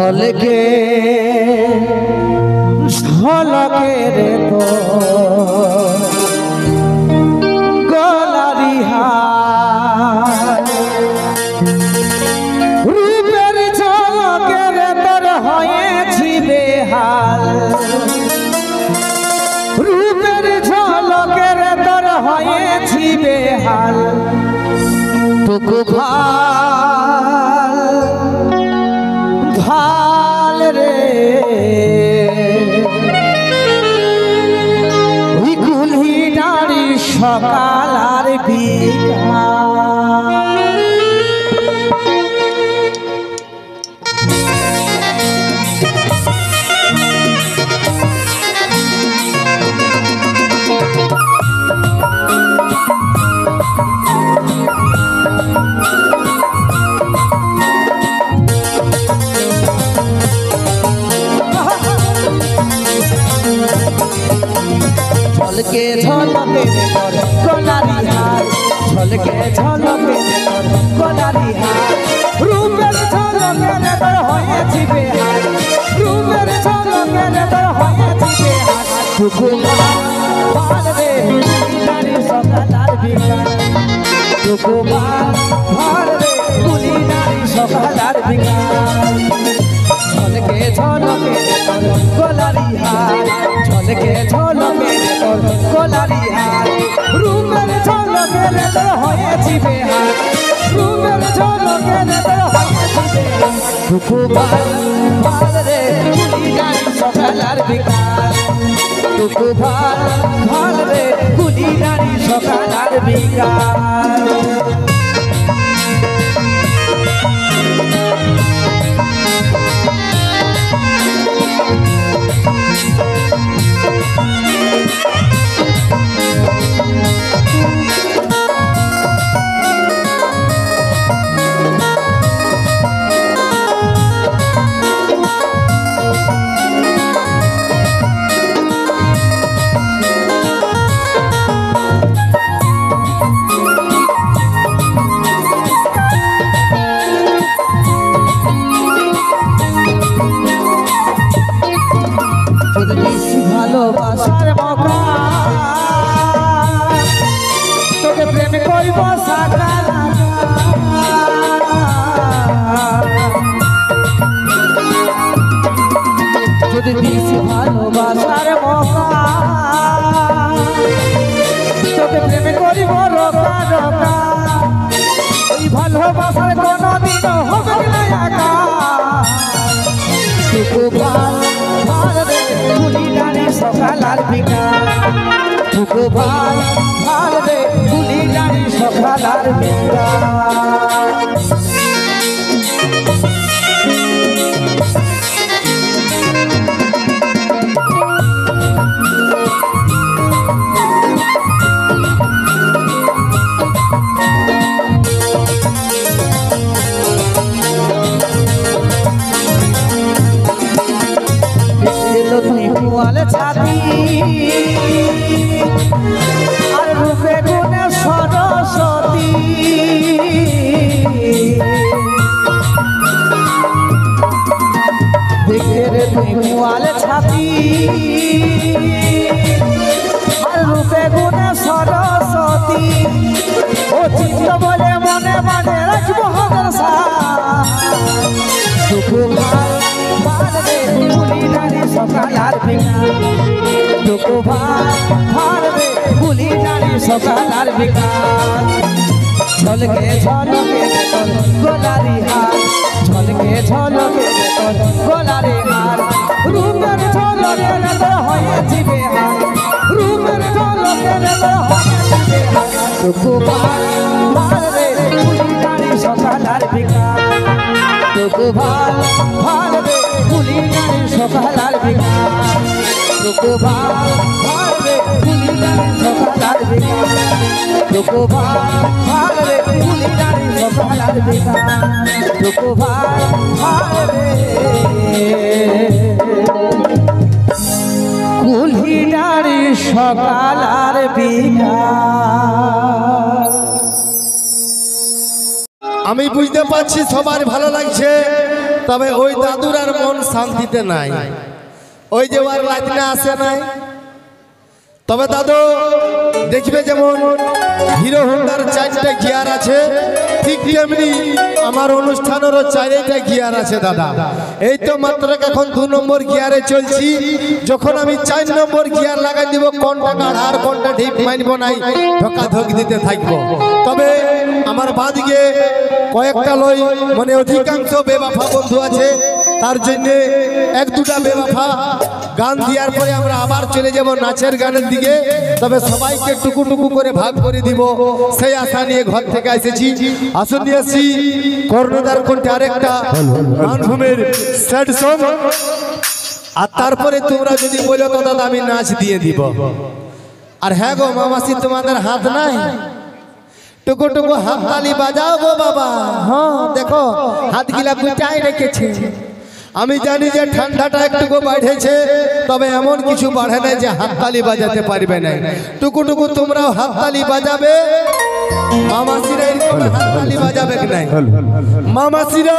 ঝলকে ঝলকে রে তো গলারি হার রূপের ঝলকে রে তোর হয়েছি বেহাল রূপের ঝলকে রে তোর হয়েছি বেহাল টুকু ভাল রে ওই কুলহি নারী সকাল আর বিকাল ঝলকে ঝলকে তোর গলারি হার ঝলকে ঝলকে তোর গলারি হার রূপের ঝলকে তোর হয়েছি বেহার রূপের ঝলকে তোর হয়েছি বেহার টুকু ভাল রে নারী সকাল আর বিকাল টুকু ভাল রে কুলি নারী সকাল আর বিকাল ঝলকে ঝলকে তোর গলারি হার ঝলকে ঝলকে তোর গলারি হার রূপের ঝলকে তোর হয়েছি বেহার রূপের ঝলকে তোর হয়েছি বেহার টুকু ভাল রে কুলি নারী সকাল আর বিকাল টুকু ভাল রে কুলি নারী সকাল আর বিকাল ভালোবাসার মকা তোকে প্রেম করব সাকাল যদি দিস ভালোবাসার মকা তোকে প্রেম করব রোকা রোকা এই ভালোবাসার কোনদিন হবে না একা টুকু ভাল রে কুলি নারী সকাল আর বিকাল টুকু ভাল রে কুলি নারী সকাল আর বিকাল ছাতি আর রূপে গুণে সরস্বতী দেখে রে তুই মুয়ালে ছাতি আর রূপে গুণে সরস্বতী ও চিত্ত বলে মনে মানে রাখবো হাজার টুকু ভাল রে কুলি নারী সকাল আর বিকাল টুকু ভাল রে কুলি নারী সকাল আর বিকাল ঝলকে ঝলকে তোর গলারি হার ঝলকে ঝলকে তোর গলারি হার রূপের ঝলকে তোর হয়েছি বেহার রূপের ঝলকে তোর হয়েছি বেহার টুকু ভাল রে কুলি নারী সকাল আর বিকাল টুকু ভাল রে কুলি নারী সকাল আর বিকাল টুকু ভাল রে কুলি নারী সকাল আর বিকাল টুকু ভাল রে কুলি নারী সকাল আর বিকাল টুকু ভাল রে কুলি নারী সকাল আর বিকাল আমি বুঝতে পারছি সবার ভালো লাগছে তবে ওই দাদুর আর মন শান্তিতে নাই, ওই যে ওর লাজনা আসে নাই। তবে দাদু দেখবে যেমন হিরো হোন্ডার 4টা গিয়ার আছে, ঠিক তেমনি আমার অনুষ্ঠানেরও 4টা গিয়ার আছে দাদা। এই তো মাত্র এখন 2 নম্বর গিয়ারে চলছি, যখন আমি 4 নম্বর গিয়ার লাগাই দিব কোনটা কাড়া আর কোনটা ঠিক মানব নাই, ধোকাধোক দিতে থাকবো। তবে আমার বাদিকে কয়েকটা লই মানে অধিকাংশ বেবাফা বন্ধু আছে, তার জন্য 1-2টা বেবাফা গান দেওয়ার পরে আমরা আবার চলে যাব নাচের গানের দিকে। তবে সবাইকে টুকু টুকু করে ভাগ করে দিব সেই আশা নিয়ে ঘর থেকে এসেছি। আসুন নিয়ে আসি কর্ণধার কণ্ঠে আরেকটা মানভূমের স্যাড সং, আর তারপরে তোমরা যদি বলো তো দাদা আমি নাচ দিয়ে দিব। আর হ্যাঁ গো মামাসি তোমাদের হাত নাই, টুকু টুকু হাত তালি বাজাও গো বাবা। হ্যাঁ দেখো হাত গিলা গুটাই রেখেছে। আমি জানি যে ঠান্ডাটা একটু বাড়েছে, তবে এমন কিছু বাড়ে নাই যে হাততালি বাজাতে পারবে না। টুকু টুকু তোমরাও হাততালি বাজাবে, মামাসিরা এরকম হাততালি বাজাবে কি নাই? মামাসিরা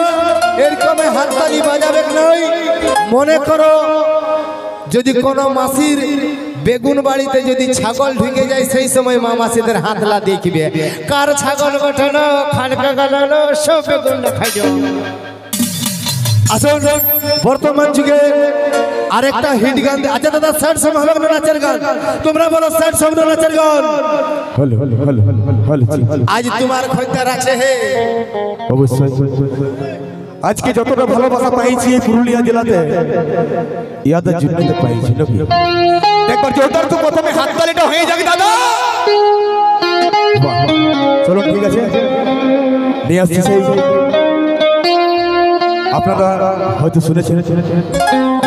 এরকম হাততালি বাজাবে কি নাই? মনে করো যদি কোনো মাসির বেগুন বাড়িতে যদি ছাগল ঢুকে যায়, সেই সময় মামাসিদের হাতলা দেখবে কার ছাগল গঠানো খানকা গালানো সব বেগুন খাই যাও। আসুন বর্তমান যুগে আরেকটা হিট গান। আচ্ছা দাদা স্যাড সং হবে না নাচের গান? তোমরা বলো স্যাড সং না নাচের গান? আজ তোমার খদ্দের আছে হে অবশ্যই। আজকে যতটা ভালোবাসা পাইছি এই পুরুলিয়া জেলাতে ইয়াদের জন্য পাইছি নাকি? একবার জোরদার তো প্রথমে হাততালিটা হয়ে যাক দাদা। চলো ঠিক আছে, নিয়ে আসছি সেই আপনারা হয়তো শুনেছেন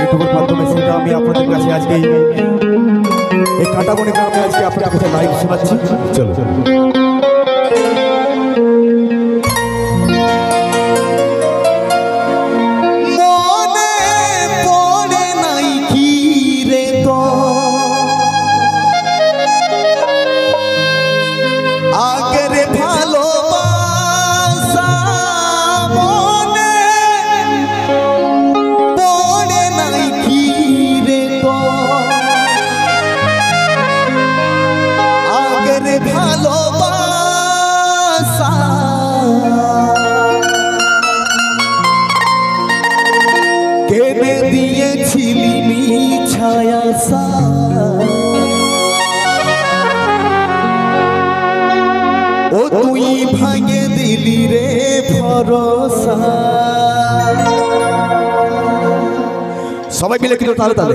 ইউটিউবের মাধ্যমে, সেটা আমি আপনাদের কাছে আজকে এই কাটাবনি গ্রামে আজকে আপনাদের কাছে লাইভ শোনাচ্ছি। চলো ও তুই ভাঙে দিলি রে ভরসা। সবাই মিলে কিন্তু তাহলে তাহলে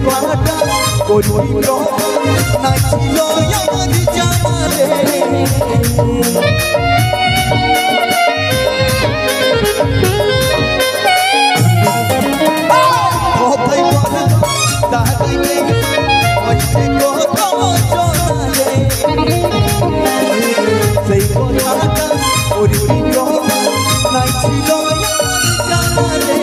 কথাটা করিল নাই ছিল আমার জানারে কথাই বলে তাহাই নেই হইছে কথা জানারে সেই কথাটা করিল নাই ছিল আমার জানারে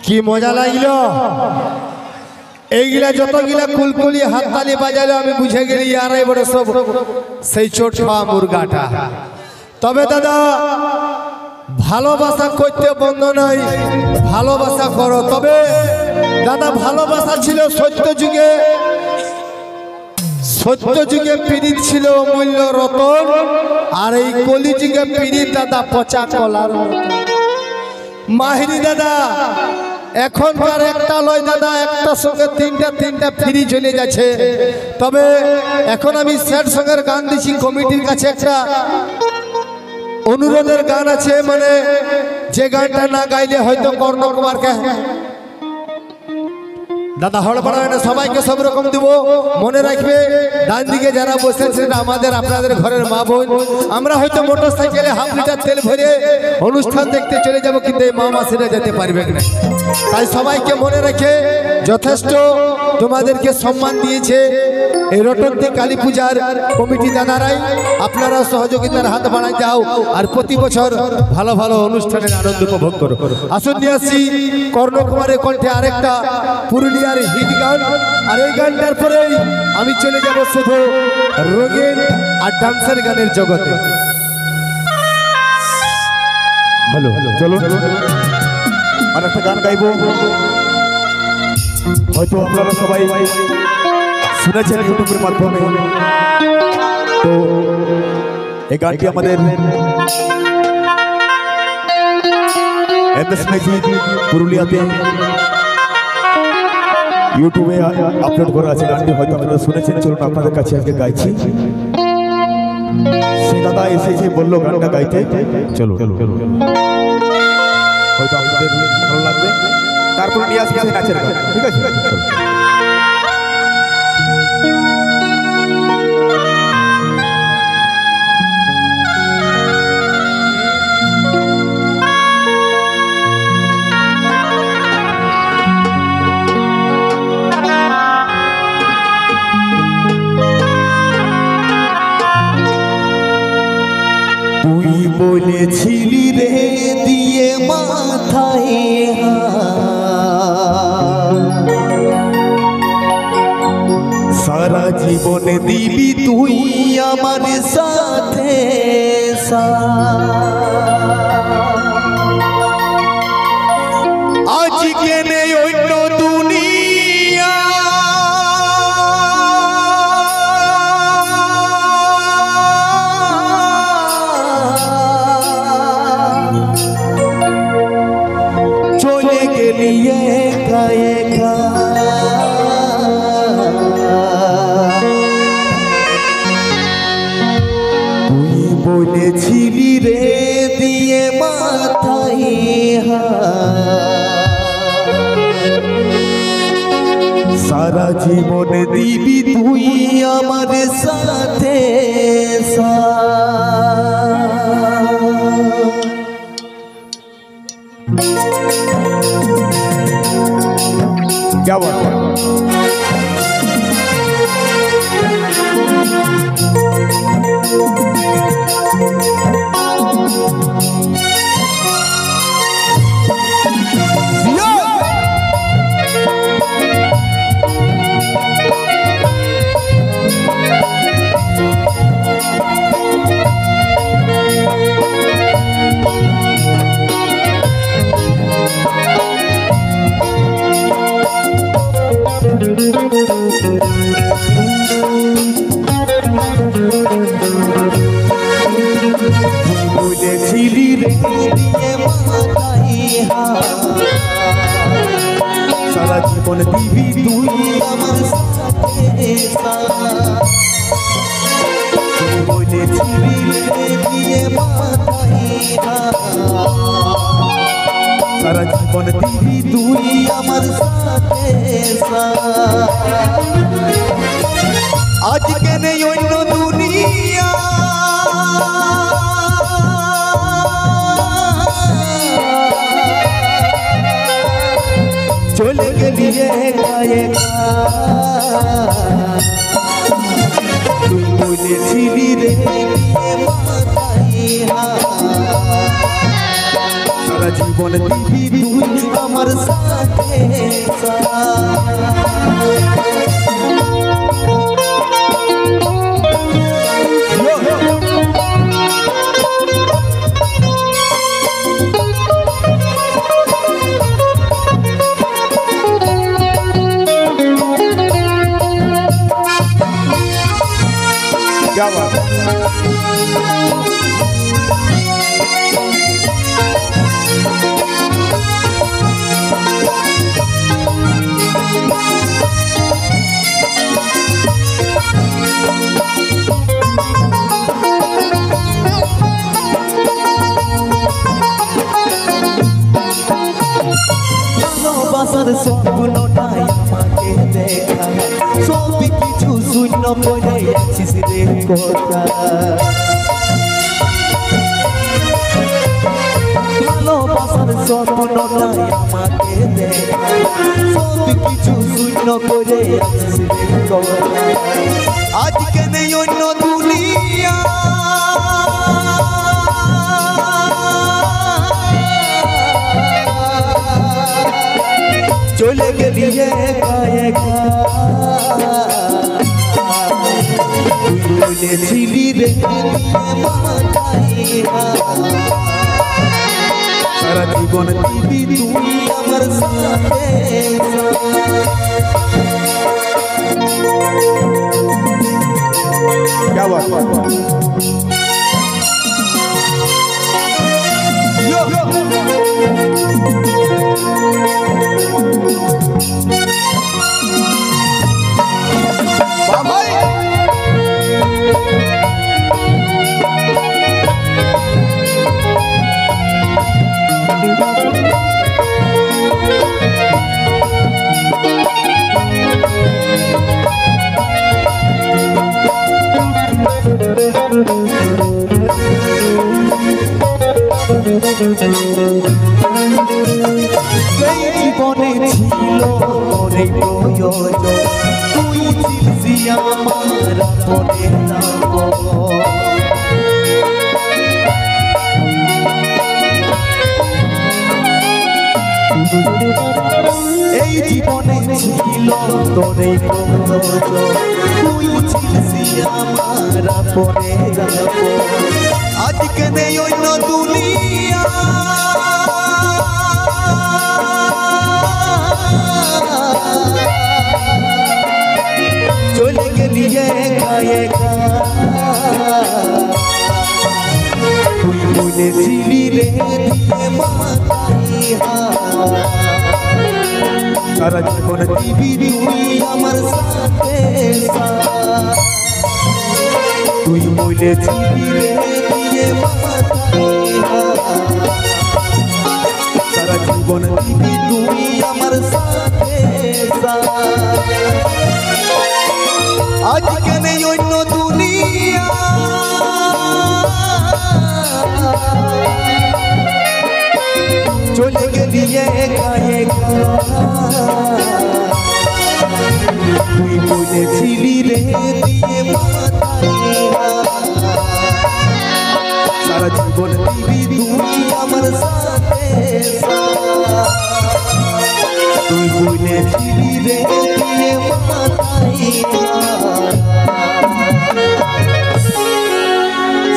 কি মজা লাগলো এইগুলা যতগুলা কুলকুলি হাততালি বাজালো আমি বুঝে গেলি ইয়ারাই বড় সব সেই চোট খাওয়া মুরগাটা। তবে দাদা ভালোবাসা করতে বন্ধ নাই, ভালোবাসা করো। তবে দাদা ভালোবাসা ছিল সত্য যুগে, সত্য যুগে পীড়িত ছিল অমূল্য রতন, আর এই কলি যুগে পীড়িত দাদা পচা কলার মাহিরি দাদা। এখনকার একটা লয় দাদা, একটা সঙ্গে তিনটা ফ্রি চলে যাচ্ছে। তবে এখন আমি স্যাড সঙ্গের গান দিচ্ছি, কমিটির কাছে একটা অনুরোধের গান আছে, মানে যে গানটা না গাইলে হয়তো কর্ণকুমারকে দাদা হড়পড়া হয় না, সবাইকে সব রকম দিব। মনে রাখবে ডান দিকে যারা বসেছেন আমাদের আপনাদের ঘরের মা বোন। আমরা হয়তো মোটর সাইকেলে হাফ লিটার তেল ভরে অনুষ্ঠান দেখতে চলে যাব, কিন্তু এই মা মাসিরা যেতে পারবে না। তাই সবাইকে মনে রেখে যথেষ্ট তোমাদেরকে সম্মান দিয়েছে এই রটন্তি কালী পূজার কমিটি দাদারাই। আপনারা সহযোগিতার হাত বাড়াই যাও, আর প্রতি বছর ভালো ভালো অনুষ্ঠানের আনন্দ উপভোগ করো। আসুন নিয়ে আসছি কর্ণকুমারের কণ্ঠে আরেকটা পুরুলিয়ার হিট গান। আর এই গানটার পরেই আমি চলে যাব শুধু রঙিন আর ডান্সের গানের জগতে। হ্যালো চলো আর একটা গান গাইব। হয়তো আপনারা সবাই শুনেছেন ইউটিউবের মাধ্যমে। এই গানটি আমাদের এমএস ম্যাজিক পুরুলিয়াতে ইউটিউবে আপলোড করা আছে। গানটি হয়তো আপনারা শুনেছেন, চলুন আপনাদের কাছে আজকে গাইছি। সে দাদা এসেছে বললো গানটা গাইতে, চলো হয়তো আপনাদের ভালো লাগবে। তারপরে নিয়ে আসবে নাচের গান, ঠিক আছে? তুই বলেছিলি রে দিয়ে মাথায় সারা জীবনে দিবি তুই আমার সাথে আজকে নেই অন্য দুনিয়া চলে গেলি একা একা তুই বলেছিলি রে দিয়ে মাথায় সারা জীবনে দিবি তুই আমার সাথে क्या बात है? বলেছিলি রে দিয়ে মাথায় সারা জীবন দিবি তুই আমার সাথে বলেছিলি রে দিয়ে মাথায় সারা জীবন দিবি তুই আমার সাথে আজকে নেই অন্য দুনিয়া চলে গেলি একা একা তুই বলেছিলি রে মাথায় সারা জীবন দিবি তুই আমার সাথে क्या बात है? ভালোবাসার স্বপ্নটাই আমাকে দেখা সব কিছু শূন্য করে আছিস রে কথা ভালোবাসার স্বপ্নটাই আমাকে দেখা সব কিছু শূন্য করে আছিস রে কথা আজকে নেই অন্য দুনিয়া চলে গেলি একা একা তুই বলেছিলি রে মাথায় সারা জীবন দিবি তুই আমার সাথে क्या बात है? এই জীবনে ছিল তোরে প্রয়োজন তুই ছিলি আমার আপনের নাম এই জীবনে ছিল তোরে প্রয়োজন তুই ছিলি আমার আপনের নাম আজকে নেই অন্য দুনিয়া চলে গেলি একা তুই বলেছিলি রে সারা জীবন দিবি তুই আমার সাথে তুই বলেছিলি রে সারা জীবন দিবি তুই আমার সাথে আজকে নেই অন্য দুনিয়া চলে গেলি একা তুই বলেছিলি রে দিয়ে সারা জীবন দিবি তুই আমার সাথে তুই বলেছিলি রে দিয়ে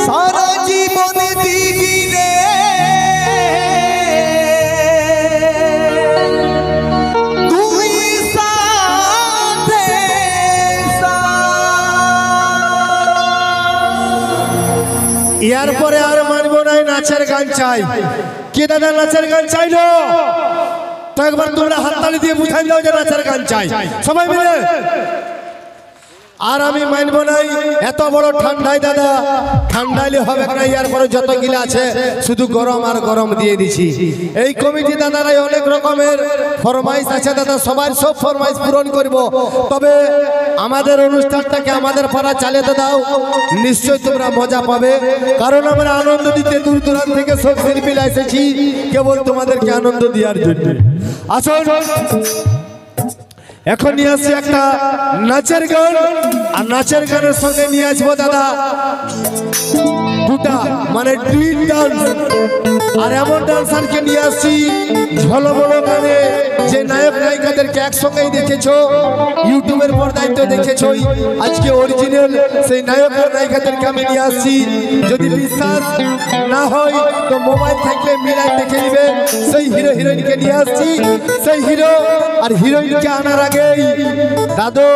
সারা জীবন দিবি রে তুই সাথে ইয়ার পরে আর মানবো নাই, নাচের গান চাই। কি দাদা নাচের গান চাইলো? তো একবার তোমরা হাততালি দিয়ে বুঝাই দাও যে নাচের গান চাই সবাই মিলে। আর আমি মানব নাই এত বড় ঠান্ডায় দাদা, ঠান্ডাইলে হবে না। ইয়ার পরে যত গিলা আছে শুধু গরম আর গরম দিয়ে দিছি। এই কমিটি দাদারাই অনেক রকমের ফরমাইশ আছে দাদা, সবার সব ফরমাইশ পূরণ করব। তবে আমাদের অনুষ্ঠানটাকে আমাদের পাড়া চালাতে দাও, নিশ্চয় তোমরা মজা পাবে। কারণ আমরা আনন্দ দিতে দূর দূরান্ত থেকে সব শিল্পীরা এসেছি কেবল তোমাদেরকে আনন্দ দেওয়ার জন্য। আসুন এখন নিয়ে আসছি একটা নাচের গান, আর নাচের গানের সঙ্গে নিয়ে আসবো দাদা দুটা মানে ডুইট ডান্স। আর এমন ডান্সারকে নিয়ে আসছি ঝলমলো গানে যে নায়ক নায়িকাদেরকে একসঙ্গেই দেখেছো, ইউটিউবের পর্দায় তো দেখেছোই। আজকে অরিজিনাল সেই নায়ক আর নায়িকাদেরকে আমি নিয়ে আসছি। যদি বিশ্বাস না হয় তো মোবাইল থেকে মিলাই দেখে নিবে। সেই হিরো হিরোইনকে নিয়ে আসছি। সেই হিরো আর হিরোইনকে আনার আগেই দাদু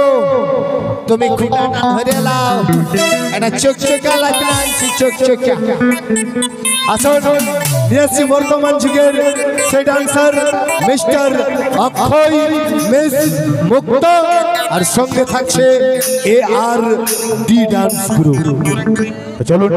তুমি খুঁটাটা ধরে লাও, এটা চকচকা লাগবে আনছি চকচকা। আসুন নিয়ে আসছি বর্তমান যুগের সেই ডান্সার মিস্টার অক্ষয় মিস মুক্ত, আর সঙ্গে থাকছে ARD ডান্স গ্রুপ। চলুন